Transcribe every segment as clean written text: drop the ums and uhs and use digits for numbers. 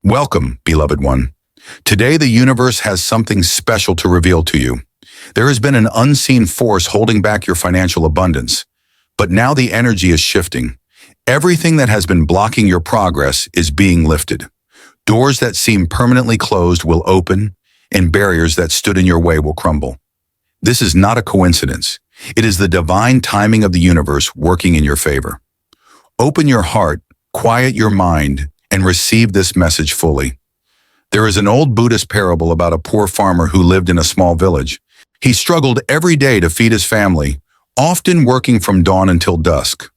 Welcome, beloved one. Today, the universe has something special to reveal to you. There has been an unseen force holding back your financial abundance, but now the energy is shifting. Everything that has been blocking your progress is being lifted. Doors that seem permanently closed will open, and barriers that stood in your way will crumble. This is not a coincidence. It is the divine timing of the universe working in your favor. Open your heart, quiet your mind, and receive this message fully. There is an old Buddhist parable about a poor farmer who lived in a small village. He struggled every day to feed his family, often working from dawn until dusk.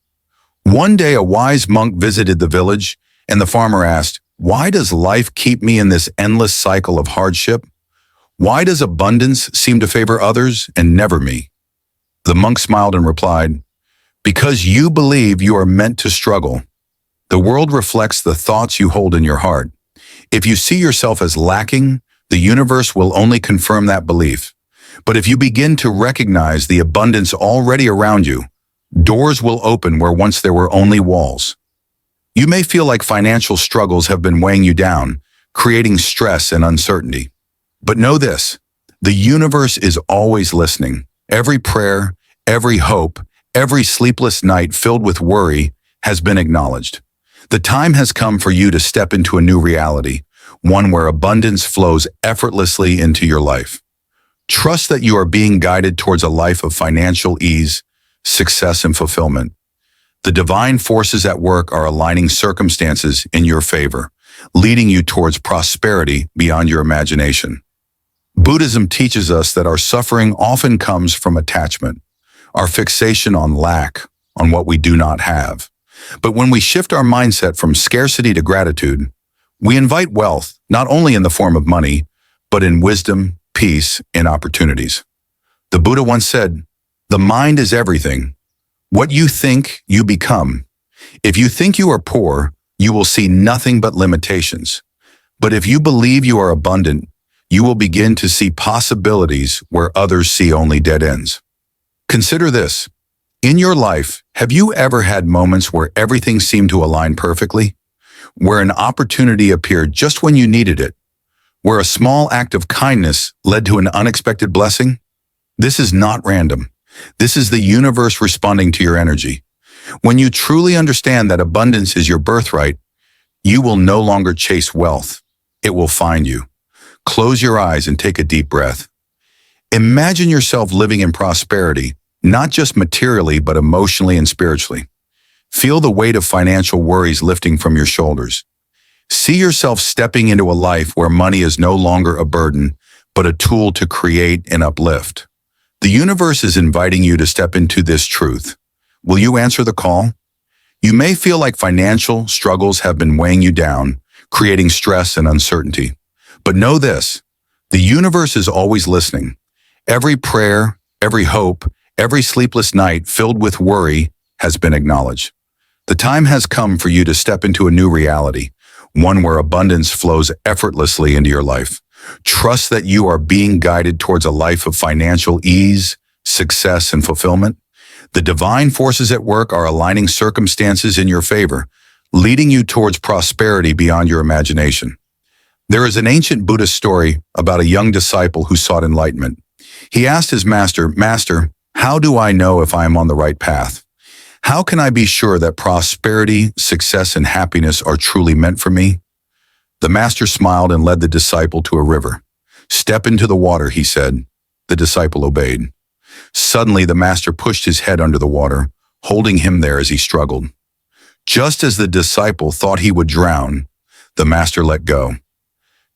One day, a wise monk visited the village, and the farmer asked, "Why does life keep me in this endless cycle of hardship? Why does abundance seem to favor others and never me?" The monk smiled and replied, "Because you believe you are meant to struggle. The world reflects the thoughts you hold in your heart. If you see yourself as lacking, the universe will only confirm that belief. But if you begin to recognize the abundance already around you, doors will open where once there were only walls." You may feel like financial struggles have been weighing you down, creating stress and uncertainty. But know this, the universe is always listening. Every prayer, every hope, every sleepless night filled with worry has been acknowledged. The time has come for you to step into a new reality, one where abundance flows effortlessly into your life. Trust that you are being guided towards a life of financial ease, success, and fulfillment. The divine forces at work are aligning circumstances in your favor, leading you towards prosperity beyond your imagination. Buddhism teaches us that our suffering often comes from attachment, our fixation on lack, on what we do not have. But when we shift our mindset from scarcity to gratitude, we invite wealth not only in the form of money, but in wisdom, peace, and opportunities. The Buddha once said, "The mind is everything. What you think, you become. If you think you are poor, you will see nothing but limitations. But if you believe you are abundant, you will begin to see possibilities where others see only dead ends." Consider this. In your life, have you ever had moments where everything seemed to align perfectly? Where an opportunity appeared just when you needed it? Where a small act of kindness led to an unexpected blessing? This is not random. This is the universe responding to your energy. When you truly understand that abundance is your birthright, you will no longer chase wealth. It will find you. Close your eyes and take a deep breath. Imagine yourself living in prosperity, not just materially, but emotionally and spiritually. Feel the weight of financial worries lifting from your shoulders. See yourself stepping into a life where money is no longer a burden, but a tool to create and uplift. The universe is inviting you to step into this truth. Will you answer the call? You may feel like financial struggles have been weighing you down, creating stress and uncertainty. But know this, the universe is always listening. Every prayer, every hope, every sleepless night filled with worry has been acknowledged. The time has come for you to step into a new reality, one where abundance flows effortlessly into your life. Trust that you are being guided towards a life of financial ease, success, and fulfillment. The divine forces at work are aligning circumstances in your favor, leading you towards prosperity beyond your imagination. There is an ancient Buddhist story about a young disciple who sought enlightenment. He asked his master, "Master, how do I know if I am on the right path? How can I be sure that prosperity, success, and happiness are truly meant for me?" The master smiled and led the disciple to a river. "Step into the water," he said. The disciple obeyed. Suddenly, the master pushed his head under the water, holding him there as he struggled. Just as the disciple thought he would drown, the master let go.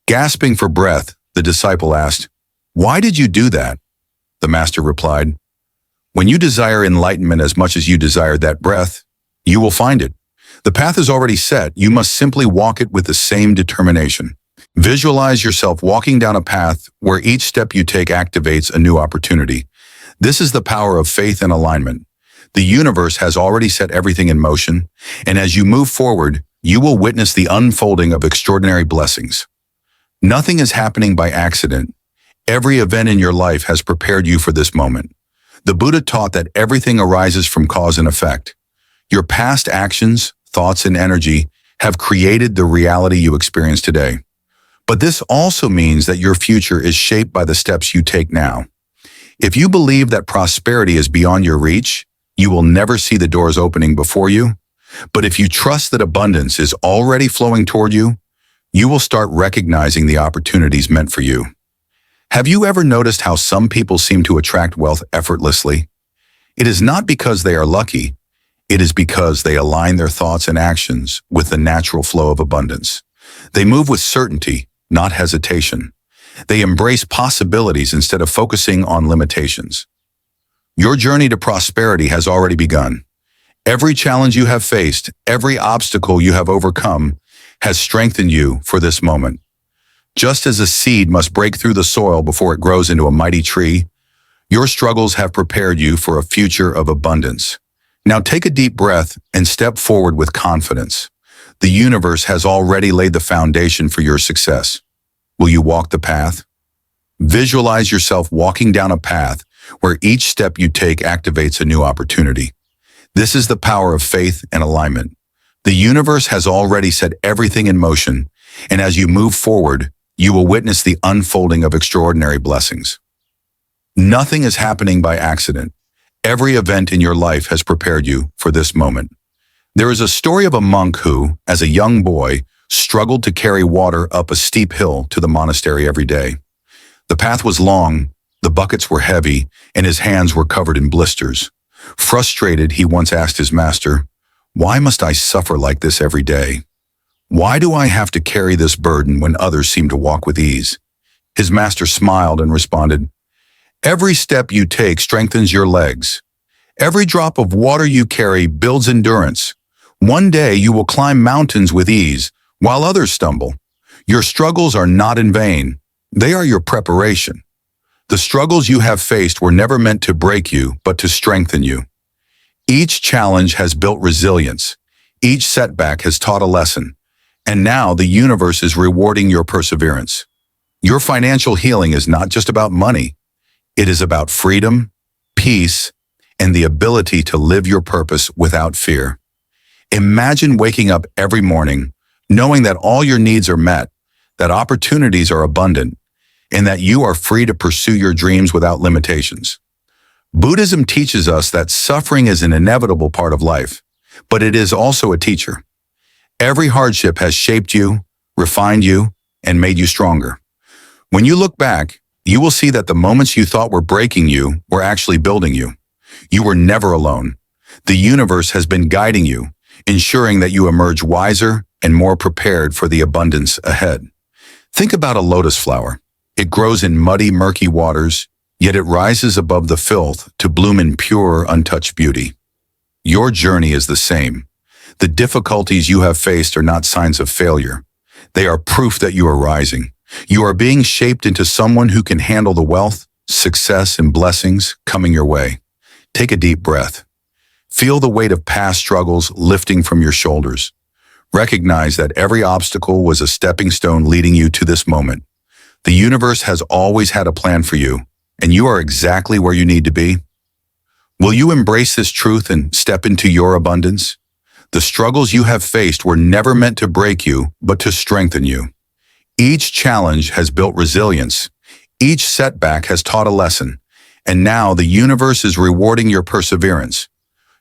Gasping for breath, the disciple asked, "Why did you do that?" The master replied, "When you desire enlightenment as much as you desire that breath, you will find it. The path is already set. You must simply walk it with the same determination." Visualize yourself walking down a path where each step you take activates a new opportunity. This is the power of faith and alignment. The universe has already set everything in motion, and as you move forward, you will witness the unfolding of extraordinary blessings. Nothing is happening by accident. Every event in your life has prepared you for this moment. The Buddha taught that everything arises from cause and effect. Your past actions, thoughts, and energy have created the reality you experience today. But this also means that your future is shaped by the steps you take now. If you believe that prosperity is beyond your reach, you will never see the doors opening before you. But if you trust that abundance is already flowing toward you, you will start recognizing the opportunities meant for you. Have you ever noticed how some people seem to attract wealth effortlessly? It is not because they are lucky. It is because they align their thoughts and actions with the natural flow of abundance. They move with certainty, not hesitation. They embrace possibilities instead of focusing on limitations. Your journey to prosperity has already begun. Every challenge you have faced, every obstacle you have overcome, has strengthened you for this moment. Just as a seed must break through the soil before it grows into a mighty tree, your struggles have prepared you for a future of abundance. Now take a deep breath and step forward with confidence. The universe has already laid the foundation for your success. Will you walk the path? Visualize yourself walking down a path where each step you take activates a new opportunity. This is the power of faith and alignment. The universe has already set everything in motion, and as you move forward, you will witness the unfolding of extraordinary blessings. Nothing is happening by accident. Every event in your life has prepared you for this moment. There is a story of a monk who, as a young boy, struggled to carry water up a steep hill to the monastery every day. The path was long, the buckets were heavy, and his hands were covered in blisters. Frustrated, he once asked his master, "Why must I suffer like this every day? Why do I have to carry this burden when others seem to walk with ease?" His master smiled and responded, "Every step you take strengthens your legs. Every drop of water you carry builds endurance. One day you will climb mountains with ease, while others stumble. Your struggles are not in vain. They are your preparation. The struggles you have faced were never meant to break you, but to strengthen you. Each challenge has built resilience. Each setback has taught a lesson. And now the universe is rewarding your perseverance. Your financial healing is not just about money. It is about freedom, peace, and the ability to live your purpose without fear. Imagine waking up every morning knowing that all your needs are met, that opportunities are abundant, and that you are free to pursue your dreams without limitations. Buddhism teaches us that suffering is an inevitable part of life, but it is also a teacher. Every hardship has shaped you, refined you, and made you stronger. When you look back, you will see that the moments you thought were breaking you were actually building you. You were never alone. The universe has been guiding you, ensuring that you emerge wiser and more prepared for the abundance ahead. Think about a lotus flower. It grows in muddy, murky waters, yet it rises above the filth to bloom in pure, untouched beauty. Your journey is the same. The difficulties you have faced are not signs of failure. They are proof that you are rising. You are being shaped into someone who can handle the wealth, success, and blessings coming your way. Take a deep breath. Feel the weight of past struggles lifting from your shoulders. Recognize that every obstacle was a stepping stone leading you to this moment. The universe has always had a plan for you, and you are exactly where you need to be. Will you embrace this truth and step into your abundance? The struggles you have faced were never meant to break you, but to strengthen you. Each challenge has built resilience. Each setback has taught a lesson, and now the universe is rewarding your perseverance.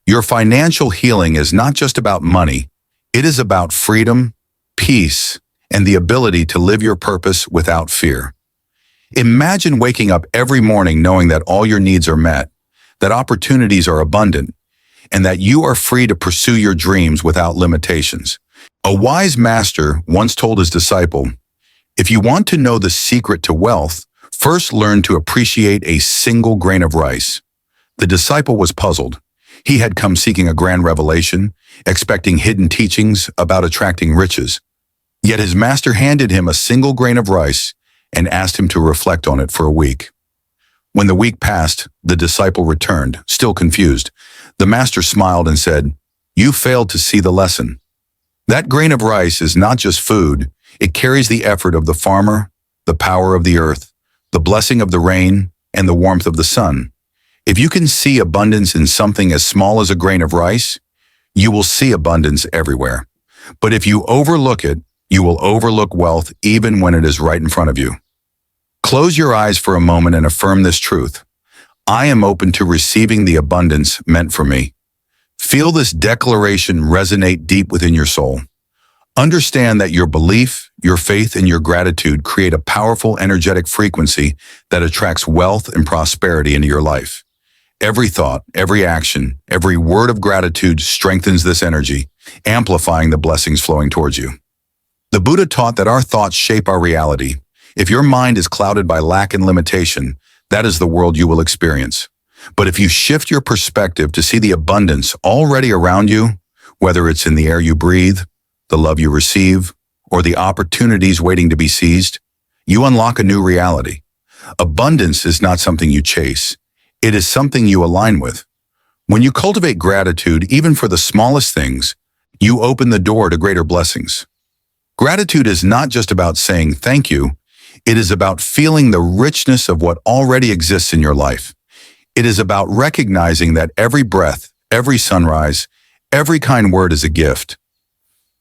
Your financial healing is not just about money. It is about freedom, peace, and the ability to live your purpose without fear. Imagine waking up every morning knowing that all your needs are met, that opportunities are abundant, and that you are free to pursue your dreams without limitations. A wise master once told his disciple, "If you want to know the secret to wealth, first learn to appreciate a single grain of rice." The disciple was puzzled. He had come seeking a grand revelation, expecting hidden teachings about attracting riches. Yet his master handed him a single grain of rice and asked him to reflect on it for a week. When the week passed, the disciple returned, still confused. The master smiled and said, "You failed to see the lesson. That grain of rice is not just food. It carries the effort of the farmer, the power of the earth, the blessing of the rain, and the warmth of the sun. If you can see abundance in something as small as a grain of rice, you will see abundance everywhere." But if you overlook it, you will overlook wealth even when it is right in front of you. Close your eyes for a moment and affirm this truth. I am open to receiving the abundance meant for me. Feel this declaration resonate deep within your soul. Understand that your belief, your faith, and your gratitude create a powerful energetic frequency that attracts wealth and prosperity into your life. Every thought, every action, every word of gratitude strengthens this energy, amplifying the blessings flowing towards you. The Buddha taught that our thoughts shape our reality. If your mind is clouded by lack and limitation, that is the world you will experience. But if you shift your perspective to see the abundance already around you, whether it's in the air you breathe, the love you receive, or the opportunities waiting to be seized, you unlock a new reality. Abundance is not something you chase. It is something you align with. When you cultivate gratitude, even for the smallest things, you open the door to greater blessings. Gratitude is not just about saying thank you. It is about feeling the richness of what already exists in your life. It is about recognizing that every breath, every sunrise, every kind word is a gift.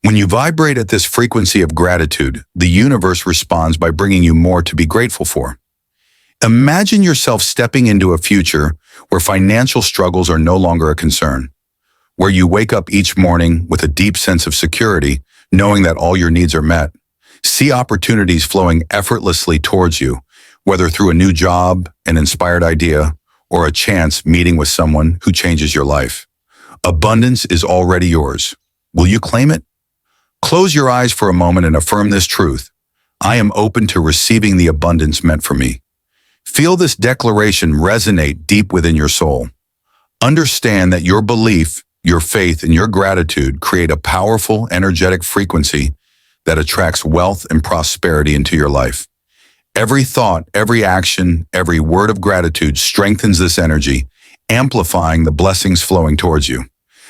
When you vibrate at this frequency of gratitude, the universe responds by bringing you more to be grateful for. Imagine yourself stepping into a future where financial struggles are no longer a concern, where you wake up each morning with a deep sense of security, knowing that all your needs are met. See opportunities flowing effortlessly towards you, whether through a new job, an inspired idea, or a chance meeting with someone who changes your life. Abundance is already yours. Will you claim it? Close your eyes for a moment and affirm this truth. I am open to receiving the abundance meant for me. Feel this declaration resonate deep within your soul. Understand that your belief, your faith, and your gratitude create a powerful, energetic frequency that attracts wealth and prosperity into your life. Every thought, every action, every word of gratitude strengthens this energy, amplifying the blessings flowing towards you.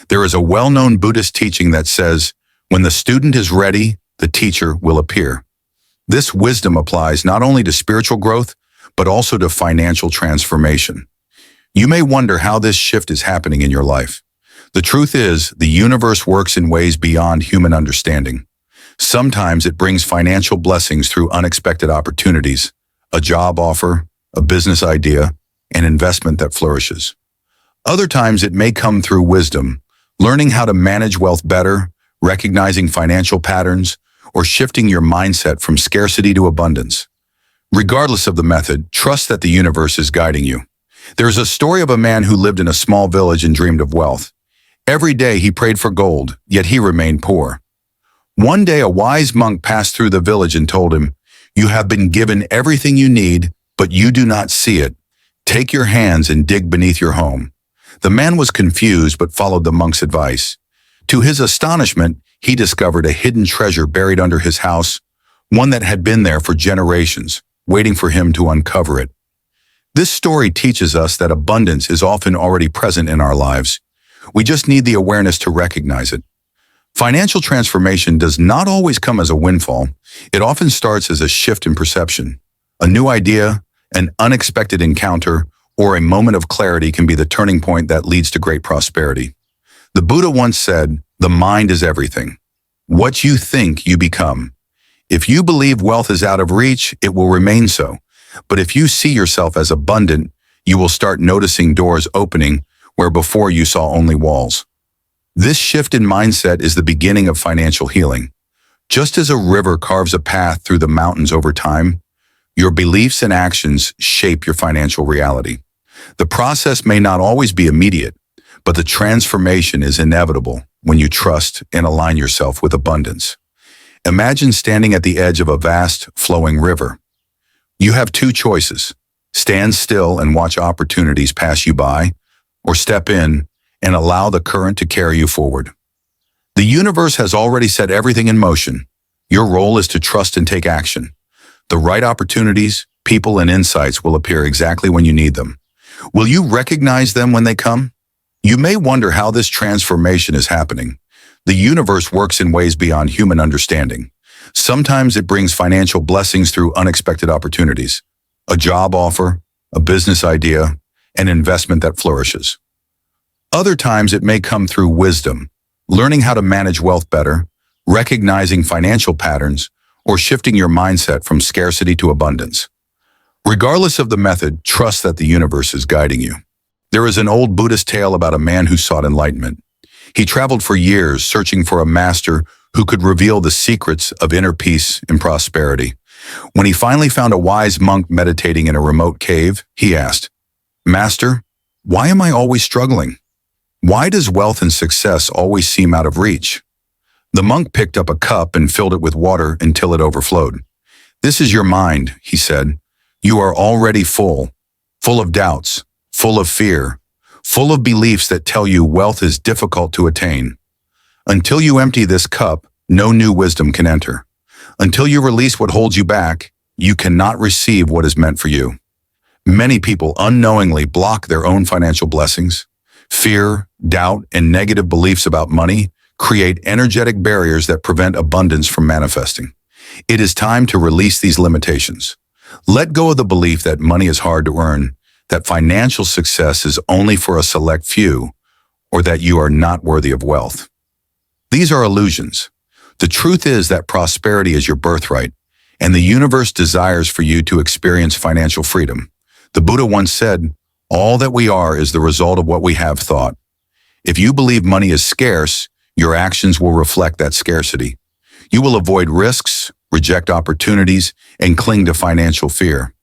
There is a well-known Buddhist teaching that says, when the student is ready, the teacher will appear. This wisdom applies not only to spiritual growth, but also to financial transformation. You may wonder how this shift is happening in your life. The truth is, the universe works in ways beyond human understanding. Sometimes it brings financial blessings through unexpected opportunities, a job offer, a business idea, an investment that flourishes. Other times it may come through wisdom, learning how to manage wealth better, recognizing financial patterns, or shifting your mindset from scarcity to abundance. Regardless of the method, trust that the universe is guiding you. There is a story of a man who lived in a small village and dreamed of wealth. Every day he prayed for gold, yet he remained poor. One day a wise monk passed through the village and told him, "You have been given everything you need, but you do not see it. Take your hands and dig beneath your home." The man was confused but followed the monk's advice. To his astonishment, he discovered a hidden treasure buried under his house, one that had been there for generations, waiting for him to uncover it. This story teaches us that abundance is often already present in our lives. We just need the awareness to recognize it. Financial transformation does not always come as a windfall. It often starts as a shift in perception. A new idea, an unexpected encounter, or a moment of clarity can be the turning point that leads to great prosperity. The Buddha once said, "The mind is everything. What you think, you become." If you believe wealth is out of reach, it will remain so. But if you see yourself as abundant, you will start noticing doors opening where before you saw only walls. This shift in mindset is the beginning of financial healing. Just as a river carves a path through the mountains over time, your beliefs and actions shape your financial reality. The process may not always be immediate, but the transformation is inevitable when you trust and align yourself with abundance. Imagine standing at the edge of a vast, flowing river. You have two choices: stand still and watch opportunities pass you by, or step in and allow the current to carry you forward. The universe has already set everything in motion. Your role is to trust and take action. The right opportunities, people, and insights will appear exactly when you need them. Will you recognize them when they come? You may wonder how this transformation is happening. The universe works in ways beyond human understanding. Sometimes it brings financial blessings through unexpected opportunities, a job offer, a business idea, an investment that flourishes. Other times it may come through wisdom, learning how to manage wealth better, recognizing financial patterns, or shifting your mindset from scarcity to abundance. Regardless of the method, trust that the universe is guiding you. There is an old Buddhist tale about a man who sought enlightenment. He traveled for years searching for a master who could reveal the secrets of inner peace and prosperity. When he finally found a wise monk meditating in a remote cave, he asked, "Master, why am I always struggling? Why does wealth and success always seem out of reach?" The monk picked up a cup and filled it with water until it overflowed. "This is your mind," he said. "You are already full of doubts, full of fear, full of beliefs that tell you wealth is difficult to attain. Until you empty this cup, no new wisdom can enter. Until you release what holds you back, you cannot receive what is meant for you." Many people unknowingly block their own financial blessings. Fear, doubt, and negative beliefs about money create energetic barriers that prevent abundance from manifesting. It is time to release these limitations. Let go of the belief that money is hard to earn, that financial success is only for a select few, or that you are not worthy of wealth. These are illusions. The truth is that prosperity is your birthright, and the universe desires for you to experience financial freedom. The Buddha once said, "All that we are is the result of what we have thought." If you believe money is scarce, your actions will reflect that scarcity. You will avoid risks, reject opportunities, and cling to financial fear.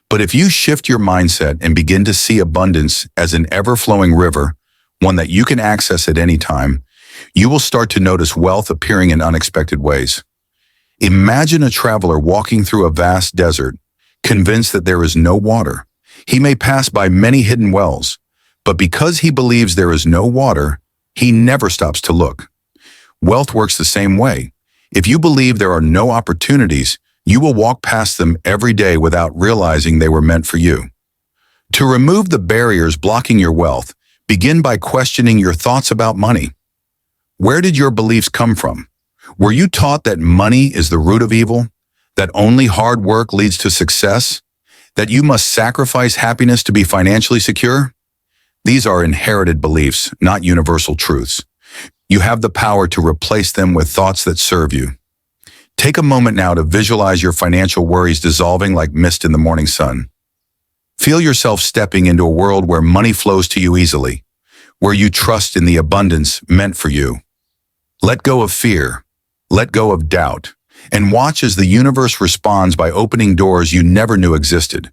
But if you shift your mindset and begin to see abundance as an ever-flowing river, one that you can access at any time, you will start to notice wealth appearing in unexpected ways. Imagine a traveler walking through a vast desert, convinced that there is no water. He may pass by many hidden wells, but because he believes there is no water, he never stops to look. Wealth works the same way. If you believe there are no opportunities, you will walk past them every day without realizing they were meant for you. To remove the barriers blocking your wealth, begin by questioning your thoughts about money. Where did your beliefs come from? Were you taught that money is the root of evil? That only hard work leads to success? That you must sacrifice happiness to be financially secure? These are inherited beliefs, not universal truths. You have the power to replace them with thoughts that serve you. Take a moment now to visualize your financial worries dissolving like mist in the morning sun. Feel yourself stepping into a world where money flows to you easily, where you trust in the abundance meant for you. Let go of fear, let go of doubt, and watch as the universe responds by opening doors you never knew existed.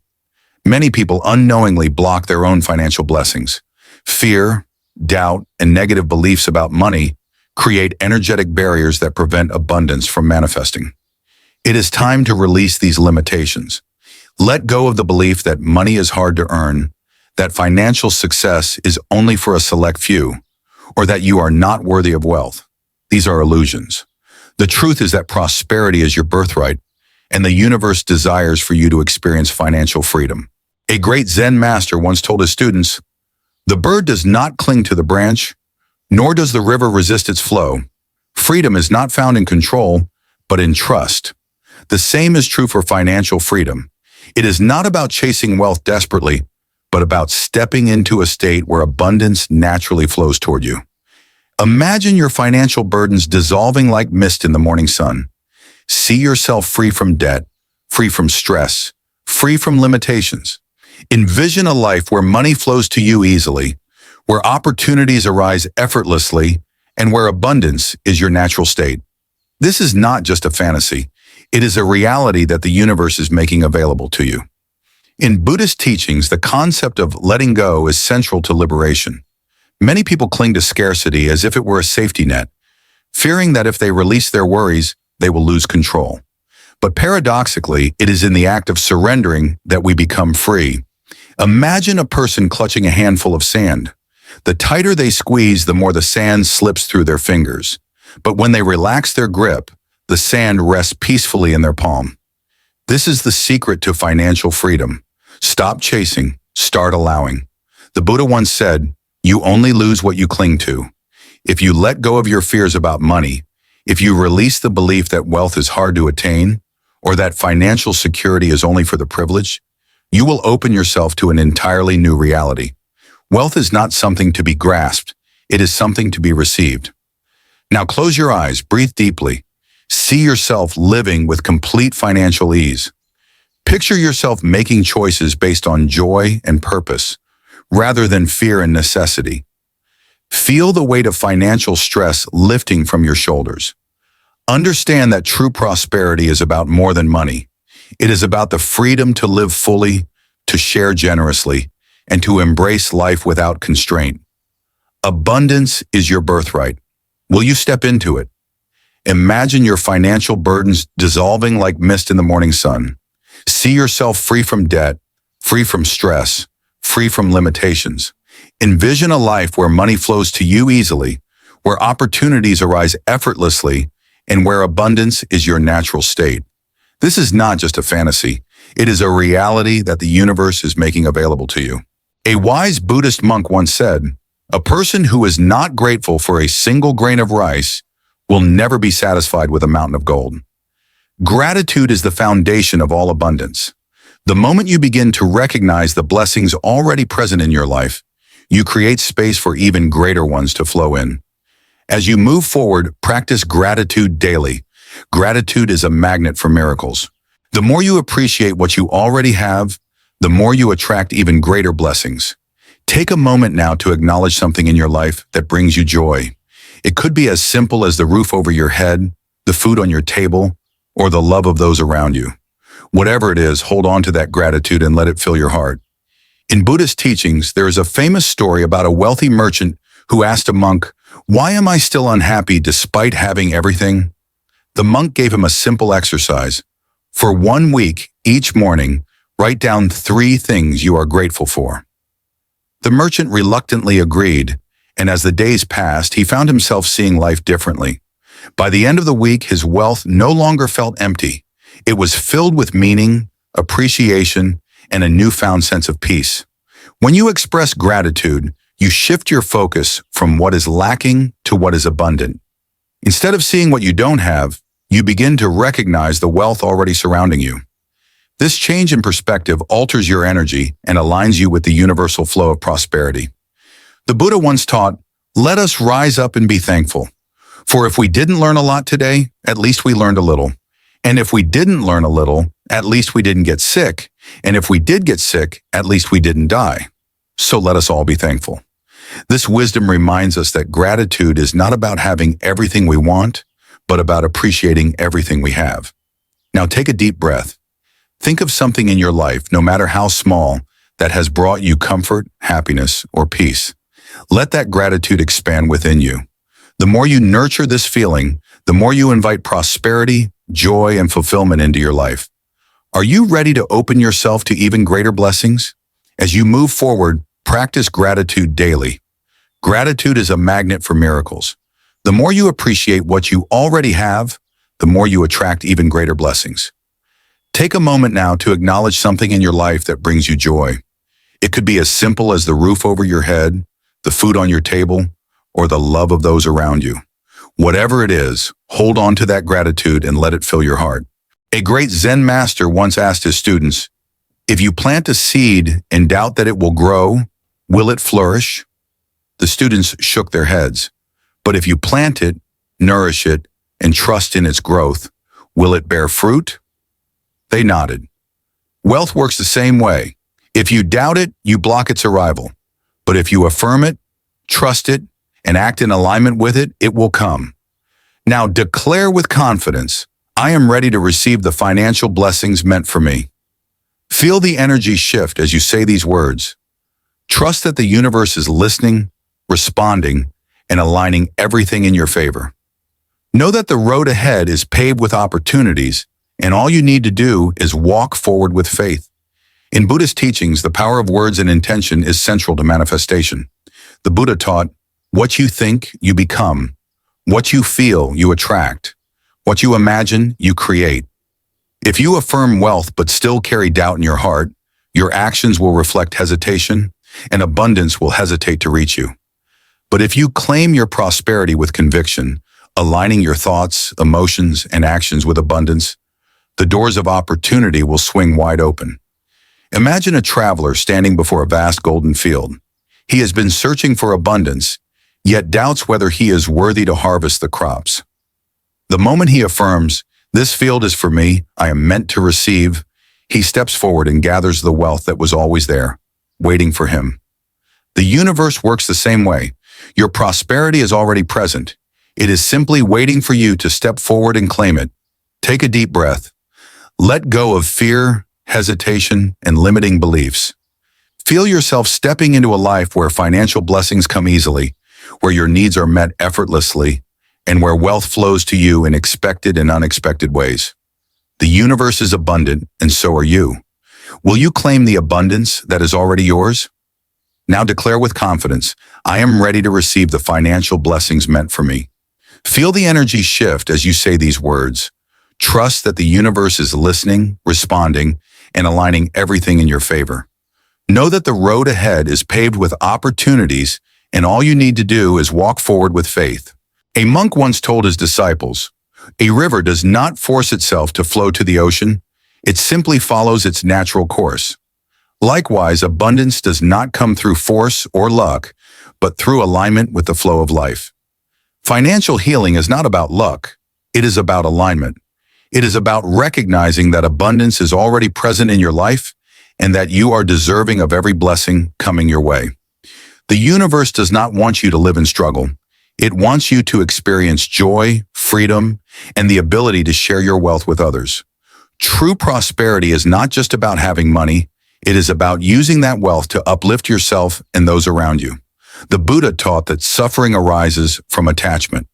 Many people unknowingly block their own financial blessings. Fear, doubt, and negative beliefs about money create energetic barriers that prevent abundance from manifesting. It is time to release these limitations. Let go of the belief that money is hard to earn, that financial success is only for a select few, or that you are not worthy of wealth. These are illusions. The truth is that prosperity is your birthright, and the universe desires for you to experience financial freedom. A great Zen master once told his students, "The bird does not cling to the branch, nor does the river resist its flow. Freedom is not found in control, but in trust." The same is true for financial freedom. It is not about chasing wealth desperately, but about stepping into a state where abundance naturally flows toward you. Imagine your financial burdens dissolving like mist in the morning sun. See yourself free from debt, free from stress, free from limitations. Envision a life where money flows to you easily, where opportunities arise effortlessly, and where abundance is your natural state. This is not just a fantasy. It is a reality that the universe is making available to you. In Buddhist teachings, the concept of letting go is central to liberation. Many people cling to scarcity as if it were a safety net, fearing that if they release their worries, they will lose control. But paradoxically, it is in the act of surrendering that we become free. Imagine a person clutching a handful of sand. The tighter they squeeze, the more the sand slips through their fingers. But when they relax their grip, the sand rests peacefully in their palm. This is the secret to financial freedom. Stop chasing, start allowing. The Buddha once said, "You only lose what you cling to." If you let go of your fears about money, if you release the belief that wealth is hard to attain, or that financial security is only for the privileged, you will open yourself to an entirely new reality. Wealth is not something to be grasped, it is something to be received. Now close your eyes, breathe deeply. See yourself living with complete financial ease. Picture yourself making choices based on joy and purpose, rather than fear and necessity. Feel the weight of financial stress lifting from your shoulders. Understand that true prosperity is about more than money. It is about the freedom to live fully, to share generously, and to embrace life without constraint. Abundance is your birthright. Will you step into it? Imagine your financial burdens dissolving like mist in the morning sun. See yourself free from debt, free from stress, free from limitations. Envision a life where money flows to you easily, where opportunities arise effortlessly, and where abundance is your natural state. This is not just a fantasy. It is a reality that the universe is making available to you. A wise Buddhist monk once said, "A person who is not grateful for a single grain of rice will never be satisfied with a mountain of gold." Gratitude is the foundation of all abundance. The moment you begin to recognize the blessings already present in your life, you create space for even greater ones to flow in. As you move forward, practice gratitude daily. Gratitude is a magnet for miracles. The more you appreciate what you already have, the more you attract even greater blessings. Take a moment now to acknowledge something in your life that brings you joy. It could be as simple as the roof over your head, the food on your table, or the love of those around you. Whatever it is, hold on to that gratitude and let it fill your heart. In Buddhist teachings, there is a famous story about a wealthy merchant who asked a monk, "Why am I still unhappy despite having everything?" The monk gave him a simple exercise. For 1 week, each morning, write down 3 things you are grateful for. The merchant reluctantly agreed, and as the days passed, he found himself seeing life differently. By the end of the week, his wealth no longer felt empty. It was filled with meaning, appreciation, and a newfound sense of peace. When you express gratitude, you shift your focus from what is lacking to what is abundant. Instead of seeing what you don't have, you begin to recognize the wealth already surrounding you. This change in perspective alters your energy and aligns you with the universal flow of prosperity. The Buddha once taught, "Let us rise up and be thankful. For if we didn't learn a lot today, at least we learned a little. And if we didn't learn a little, at least we didn't get sick. And if we did get sick, at least we didn't die. So let us all be thankful." This wisdom reminds us that gratitude is not about having everything we want, but about appreciating everything we have. Now take a deep breath. Think of something in your life, no matter how small, that has brought you comfort, happiness, or peace. Let that gratitude expand within you. The more you nurture this feeling, the more you invite prosperity, joy, and fulfillment into your life. Are you ready to open yourself to even greater blessings? As you move forward, practice gratitude daily. Gratitude is a magnet for miracles. The more you appreciate what you already have, the more you attract even greater blessings. Take a moment now to acknowledge something in your life that brings you joy. It could be as simple as the roof over your head, the food on your table, or the love of those around you. Whatever it is, hold on to that gratitude and let it fill your heart. A great Zen master once asked his students, "If you plant a seed and doubt that it will grow, will it flourish?" The students shook their heads. "But if you plant it, nourish it, and trust in its growth, will it bear fruit?" They nodded. Wealth works the same way. If you doubt it, you block its arrival. But if you affirm it, trust it, and act in alignment with it, it will come. Now declare with confidence, "I am ready to receive the financial blessings meant for me." Feel the energy shift as you say these words. Trust that the universe is listening, responding, and aligning everything in your favor. Know that the road ahead is paved with opportunities, and all you need to do is walk forward with faith. In Buddhist teachings, the power of words and intention is central to manifestation. The Buddha taught, "What you think, you become. What you feel, you attract. What you imagine, you create." If you affirm wealth but still carry doubt in your heart, your actions will reflect hesitation, and abundance will hesitate to reach you. But if you claim your prosperity with conviction, aligning your thoughts, emotions, and actions with abundance, the doors of opportunity will swing wide open. Imagine a traveler standing before a vast golden field. He has been searching for abundance, yet doubts whether he is worthy to harvest the crops. The moment he affirms, "This field is for me, I am meant to receive," he steps forward and gathers the wealth that was always there, waiting for him. The universe works the same way. Your prosperity is already present. It is simply waiting for you to step forward and claim it. Take a deep breath. Let go of fear, hesitation, and limiting beliefs. Feel yourself stepping into a life where financial blessings come easily, where your needs are met effortlessly, and where wealth flows to you in expected and unexpected ways. The universe is abundant, and so are you. Will you claim the abundance that is already yours? Now declare with confidence, "I am ready to receive the financial blessings meant for me." Feel the energy shift as you say these words. Trust that the universe is listening, responding, and aligning everything in your favor. Know that the road ahead is paved with opportunities, and all you need to do is walk forward with faith. A monk once told his disciples, "A river does not force itself to flow to the ocean. It simply follows its natural course." Likewise, abundance does not come through force or luck, but through alignment with the flow of life. Financial healing is not about luck. It is about alignment. It is about recognizing that abundance is already present in your life and that you are deserving of every blessing coming your way. The universe does not want you to live in struggle. It wants you to experience joy, freedom, and the ability to share your wealth with others. True prosperity is not just about having money. It is about using that wealth to uplift yourself and those around you. The Buddha taught that suffering arises from attachment.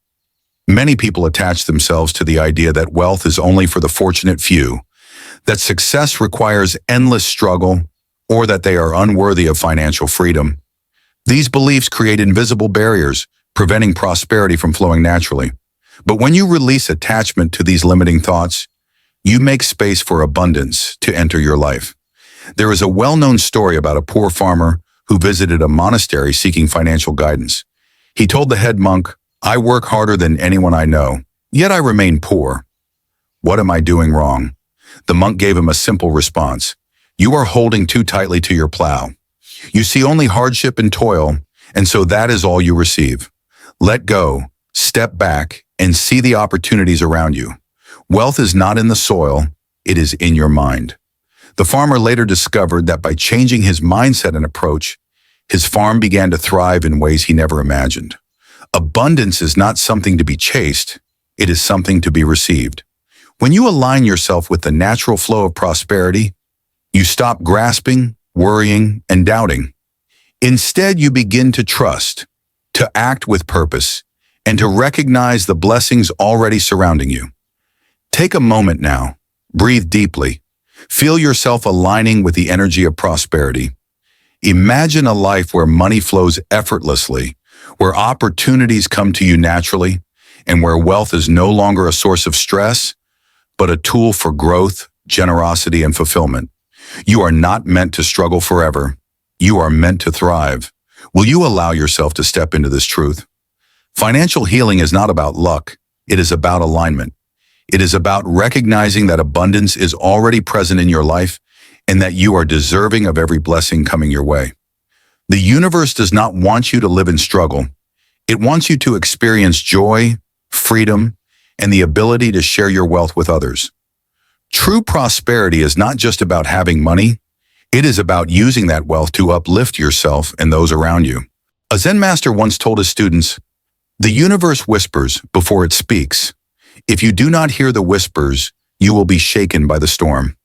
Many people attach themselves to the idea that wealth is only for the fortunate few, that success requires endless struggle, or that they are unworthy of financial freedom. These beliefs create invisible barriers, preventing prosperity from flowing naturally. But when you release attachment to these limiting thoughts, you make space for abundance to enter your life. There is a well-known story about a poor farmer who visited a monastery seeking financial guidance. He told the head monk, "I work harder than anyone I know, yet I remain poor. What am I doing wrong?" The monk gave him a simple response. "You are holding too tightly to your plow. You see only hardship and toil, and so that is all you receive. Let go, step back, and see the opportunities around you. Wealth is not in the soil, it is in your mind." The farmer later discovered that by changing his mindset and approach, his farm began to thrive in ways he never imagined. Abundance is not something to be chased, it is something to be received. When you align yourself with the natural flow of prosperity, you stop grasping, worrying, and doubting. Instead, you begin to trust, to act with purpose, and to recognize the blessings already surrounding you. Take a moment now, breathe deeply, feel yourself aligning with the energy of prosperity. Imagine a life where money flows effortlessly, where opportunities come to you naturally, and where wealth is no longer a source of stress, but a tool for growth, generosity, and fulfillment. You are not meant to struggle forever. You are meant to thrive. Will you allow yourself to step into this truth? Financial healing is not about luck. It is about alignment. It is about recognizing that abundance is already present in your life and that you are deserving of every blessing coming your way. The universe does not want you to live in struggle. It wants you to experience joy, freedom, and the ability to share your wealth with others. True prosperity is not just about having money. It is about using that wealth to uplift yourself and those around you. A Zen master once told his students, "The universe whispers before it speaks. If you do not hear the whispers, you will be shaken by the storm."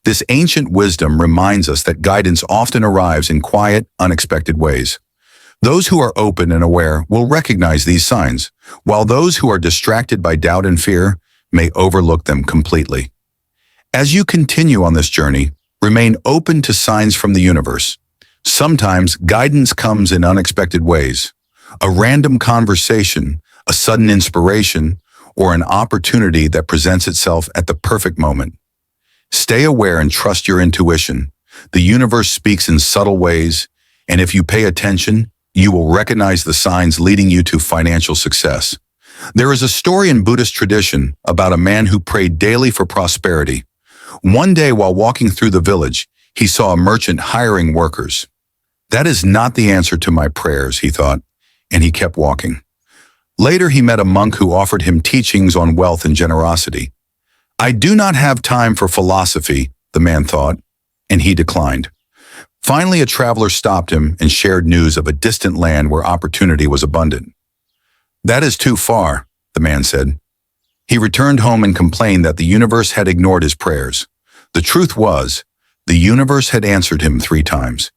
This ancient wisdom reminds us that guidance often arrives in quiet, unexpected ways. Those who are open and aware will recognize these signs, while those who are distracted by doubt and fear may overlook them completely. As you continue on this journey, remain open to signs from the universe. Sometimes guidance comes in unexpected ways. A random conversation, a sudden inspiration, or an opportunity that presents itself at the perfect moment. Stay aware and trust your intuition. The universe speaks in subtle ways, and if you pay attention, you will recognize the signs leading you to financial success. There is a story in Buddhist tradition about a man who prayed daily for prosperity. One day while walking through the village, he saw a merchant hiring workers. "That is not the answer to my prayers," he thought. and he kept walking. Later, he met a monk who offered him teachings on wealth and generosity. "I do not have time for philosophy," the man thought, and he declined. Finally, a traveler stopped him and shared news of a distant land where opportunity was abundant. "That is too far," the man said. He returned home and complained that the universe had ignored his prayers. The truth was, the universe had answered him 3 times.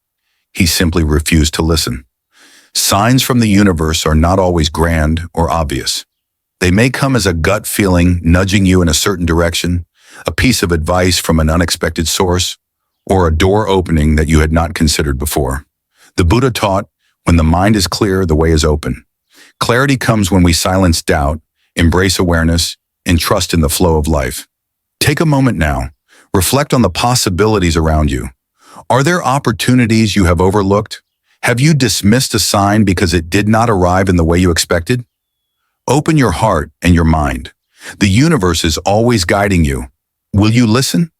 He simply refused to listen. Signs from the universe are not always grand or obvious. They may come as a gut feeling nudging you in a certain direction, a piece of advice from an unexpected source, or a door opening that you had not considered before. The Buddha taught, when the mind is clear, the way is open. Clarity comes when we silence doubt, embrace awareness, and trust in the flow of life. Take a moment now. Reflect on the possibilities around you. Are there opportunities you have overlooked? Have you dismissed a sign because it did not arrive in the way you expected? Open your heart and your mind. The universe is always guiding you. Will you listen?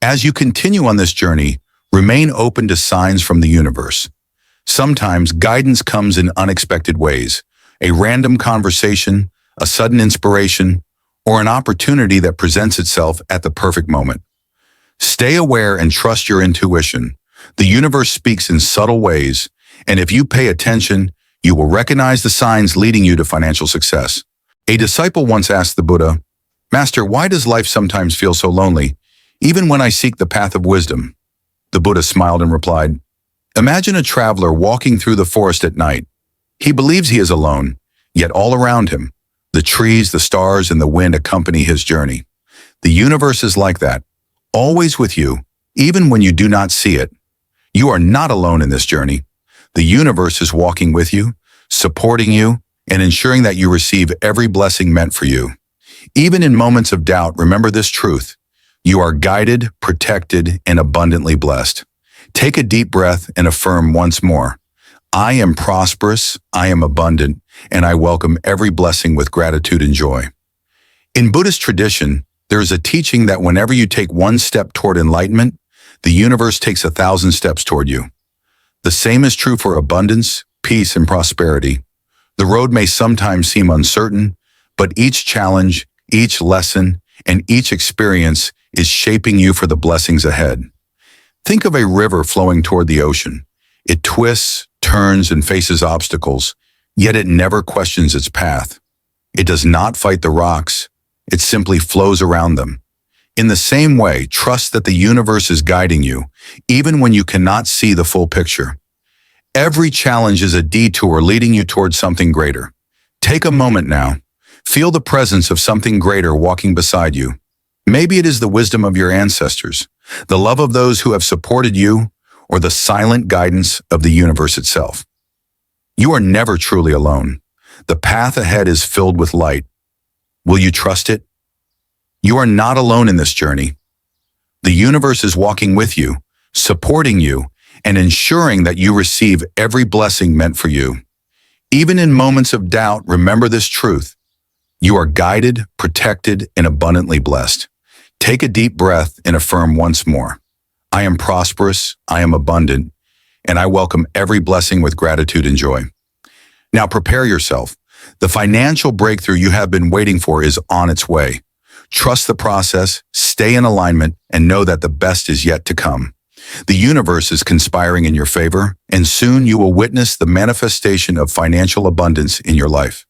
As you continue on this journey, remain open to signs from the universe. Sometimes guidance comes in unexpected ways. A random conversation, a sudden inspiration, or an opportunity that presents itself at the perfect moment. Stay aware and trust your intuition. The universe speaks in subtle ways, and if you pay attention, you will recognize the signs leading you to financial success. A disciple once asked the Buddha, "Master, why does life sometimes feel so lonely, even when I seek the path of wisdom?" The Buddha smiled and replied, "Imagine a traveler walking through the forest at night. He believes he is alone, yet all around him, the trees, the stars, and the wind accompany his journey. The universe is like that, always with you, even when you do not see it. You are not alone in this journey. The universe is walking with you, supporting you, and ensuring that you receive every blessing meant for you. Even in moments of doubt, remember this truth. You are guided, protected, and abundantly blessed." Take a deep breath and affirm once more, "I am prosperous, I am abundant, and I welcome every blessing with gratitude and joy." In Buddhist tradition, there is a teaching that whenever you take one step toward enlightenment, the universe takes 1,000 steps toward you. The same is true for abundance, peace, and prosperity. The road may sometimes seem uncertain, but each challenge, each lesson, and each experience is shaping you for the blessings ahead. Think of a river flowing toward the ocean. It twists, turns, and faces obstacles, yet it never questions its path. It does not fight the rocks. It simply flows around them. In the same way, trust that the universe is guiding you, even when you cannot see the full picture. Every challenge is a detour leading you towards something greater. Take a moment now. Feel the presence of something greater walking beside you. Maybe it is the wisdom of your ancestors, the love of those who have supported you, or the silent guidance of the universe itself. You are never truly alone. The path ahead is filled with light. Will you trust it? You are not alone in this journey. The universe is walking with you, supporting you, and ensuring that you receive every blessing meant for you. Even in moments of doubt, remember this truth. You are guided, protected, and abundantly blessed. Take a deep breath and affirm once more, "I am prosperous, I am abundant, and I welcome every blessing with gratitude and joy." Now prepare yourself. The financial breakthrough you have been waiting for is on its way. Trust the process, stay in alignment, and know that the best is yet to come. The universe is conspiring in your favor, and soon you will witness the manifestation of financial abundance in your life.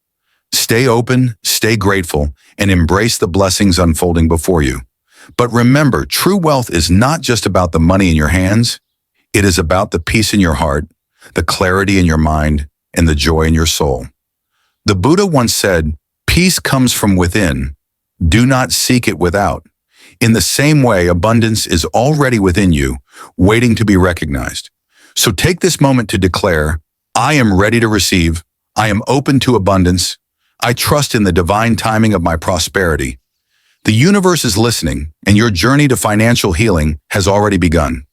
Stay open, stay grateful, and embrace the blessings unfolding before you. But remember, true wealth is not just about the money in your hands. It is about the peace in your heart, the clarity in your mind, and the joy in your soul. The Buddha once said, "Peace comes from within. Do not seek it without." In the same way, abundance is already within you, waiting to be recognized. So take this moment to declare, "I am ready to receive. I am open to abundance. I trust in the divine timing of my prosperity." The universe is listening, and your journey to financial healing has already begun.